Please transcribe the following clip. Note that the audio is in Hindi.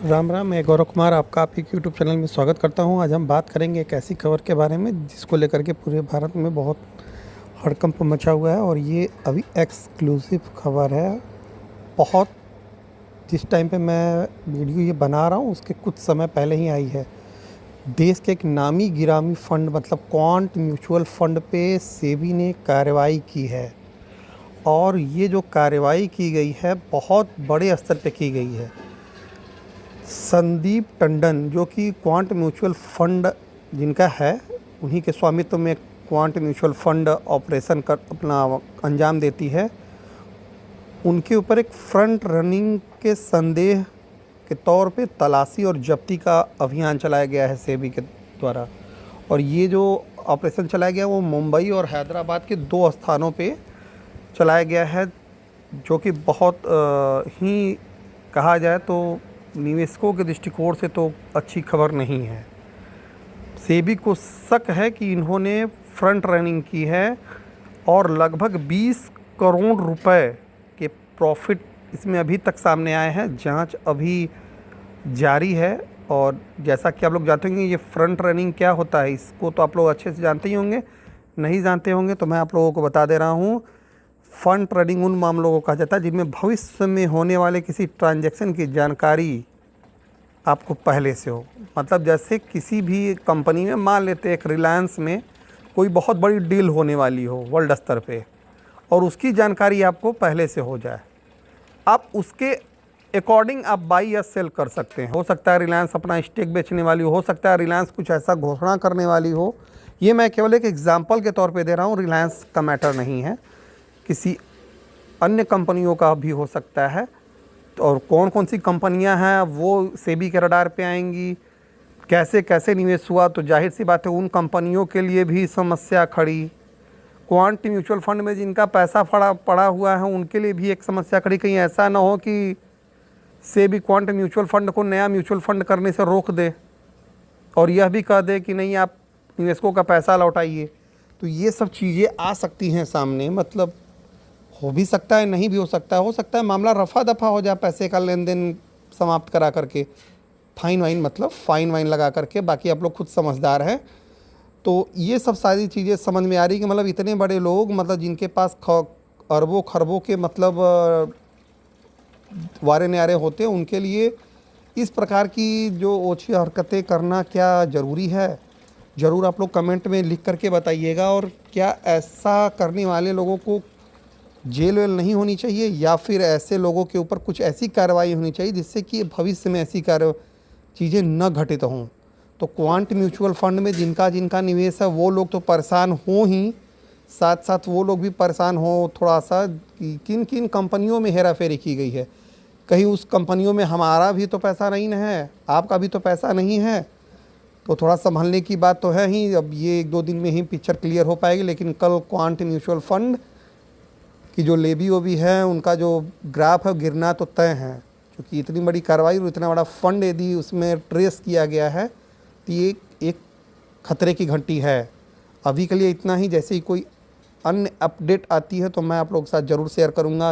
राम राम, मैं गौरव कुमार आपका आपके यूट्यूब चैनल में स्वागत करता हूं। आज हम बात करेंगे एक ऐसी खबर के बारे में जिसको लेकर के पूरे भारत में बहुत हड़कंप मचा हुआ है और ये अभी एक्सक्लूसिव खबर है। बहुत जिस टाइम पे मैं वीडियो ये बना रहा हूं उसके कुछ समय पहले ही आई है। देश के एक नामी गिरामी फंड मतलब क्वांट म्यूचुअल फंड पे सेबी ने कार्रवाई की है और ये जो कार्रवाई की गई है बहुत बड़े स्तर पे की गई है। संदीप टंडन जो कि क्वांट म्यूचुअल फंड जिनका है, उन्हीं के स्वामित्व में क्वांट म्यूचुअल फंड ऑपरेशन कर अपना अंजाम देती है, उनके ऊपर एक फ्रंट रनिंग के संदेह के तौर पे तलाशी और जब्ती का अभियान चलाया गया है सेबी के द्वारा। और ये जो ऑपरेशन चलाया गया वो मुंबई और हैदराबाद के 2 स्थानों पे चलाया गया है, जो कि बहुत ही कहा जाए तो निवेशकों के दृष्टिकोण से तो अच्छी खबर नहीं है। सेबी को शक है कि इन्होंने फ्रंट रनिंग की है और लगभग 20 करोड़ रुपए के प्रॉफिट इसमें अभी तक सामने आए हैं। जांच अभी जारी है और जैसा कि आप लोग जानते होंगे ये फ्रंट रनिंग क्या होता है, इसको तो आप लोग अच्छे से जानते ही होंगे। नहीं जानते होंगे तो मैं आप लोगों को बता दे रहा हूँ। फंड ट्रेडिंग उन मामलों को कहा जाता है जिनमें भविष्य में होने वाले किसी ट्रांजैक्शन की जानकारी आपको पहले से हो। मतलब जैसे किसी भी कंपनी में मान लेते एक रिलायंस में कोई बहुत बड़ी डील होने वाली हो वर्ल्ड स्तर पे और उसकी जानकारी आपको पहले से हो जाए, आप उसके अकॉर्डिंग आप बाई या सेल कर सकते हैं। हो सकता है रिलायंस अपना स्टेक बेचने वाली हो सकता है रिलायंस कुछ ऐसा घोषणा करने वाली हो। ये मैं केवल एक एग्जाम्पल के तौर पे दे रहा हूँ, रिलायंस का मैटर नहीं है, किसी अन्य कंपनियों का भी हो सकता है। और कौन कौन सी कंपनियां हैं वो सेबी के रडार पे आएंगी, कैसे कैसे निवेश हुआ, तो जाहिर सी बात है उन कंपनियों के लिए भी समस्या खड़ी। क्वांट म्यूचुअल फंड में जिनका पैसा पड़ा हुआ है उनके लिए भी एक समस्या खड़ी। कहीं ऐसा ना हो कि सेबी क्वांट म्यूचुअल फंड को नया म्यूचुअल फंड करने से रोक दे और यह भी कह दे कि नहीं आप निवेशकों का पैसा लौटाइए। तो ये सब चीज़ें आ सकती हैं सामने। मतलब हो भी सकता है, नहीं भी हो सकता है। हो सकता है मामला रफा दफा हो जाए, पैसे का लेन देन समाप्त करा करके फाइन वाइन लगा करके। बाकी आप लोग खुद समझदार हैं। तो ये सब सारी चीज़ें समझ में आ रही कि मतलब इतने बड़े लोग मतलब जिनके पास अरबों खरबों के मतलब वारे न्यारे होते हैं, उनके लिए इस प्रकार की जो ओछी हरकतें करना क्या ज़रूरी है? ज़रूर आप लोग कमेंट में लिख करके बताइएगा। और क्या ऐसा करने वाले लोगों को जेल वेल नहीं होनी चाहिए या फिर ऐसे लोगों के ऊपर कुछ ऐसी कार्रवाई होनी चाहिए जिससे कि भविष्य में ऐसी चीज़ें न घटित हों? तो क्वांट म्यूचुअल फंड में जिनका जिनका निवेश है वो लोग तो परेशान हो ही, साथ साथ वो लोग भी परेशान हो थोड़ा सा कि किन किन कंपनियों में हेरा फेरी की गई है। कहीं उस कंपनियों में हमारा भी तो पैसा नहीं है, आपका भी तो पैसा नहीं है। तो थोड़ा संभलने की बात तो है ही। अब ये 1-2 दिन में ही पिक्चर क्लियर हो पाएगी, लेकिन कल क्वांट म्यूचुअल फंड कि जो लेबी वो भी है उनका जो ग्राफ है गिरना तो तय है। क्योंकि इतनी बड़ी कार्रवाई और इतना बड़ा फंड यदि उसमें ट्रेस किया गया है तो ये एक खतरे की घंटी है। अभी के लिए इतना ही। जैसे ही कोई अन्य अपडेट आती है तो मैं आप लोगों के साथ ज़रूर शेयर करूँगा।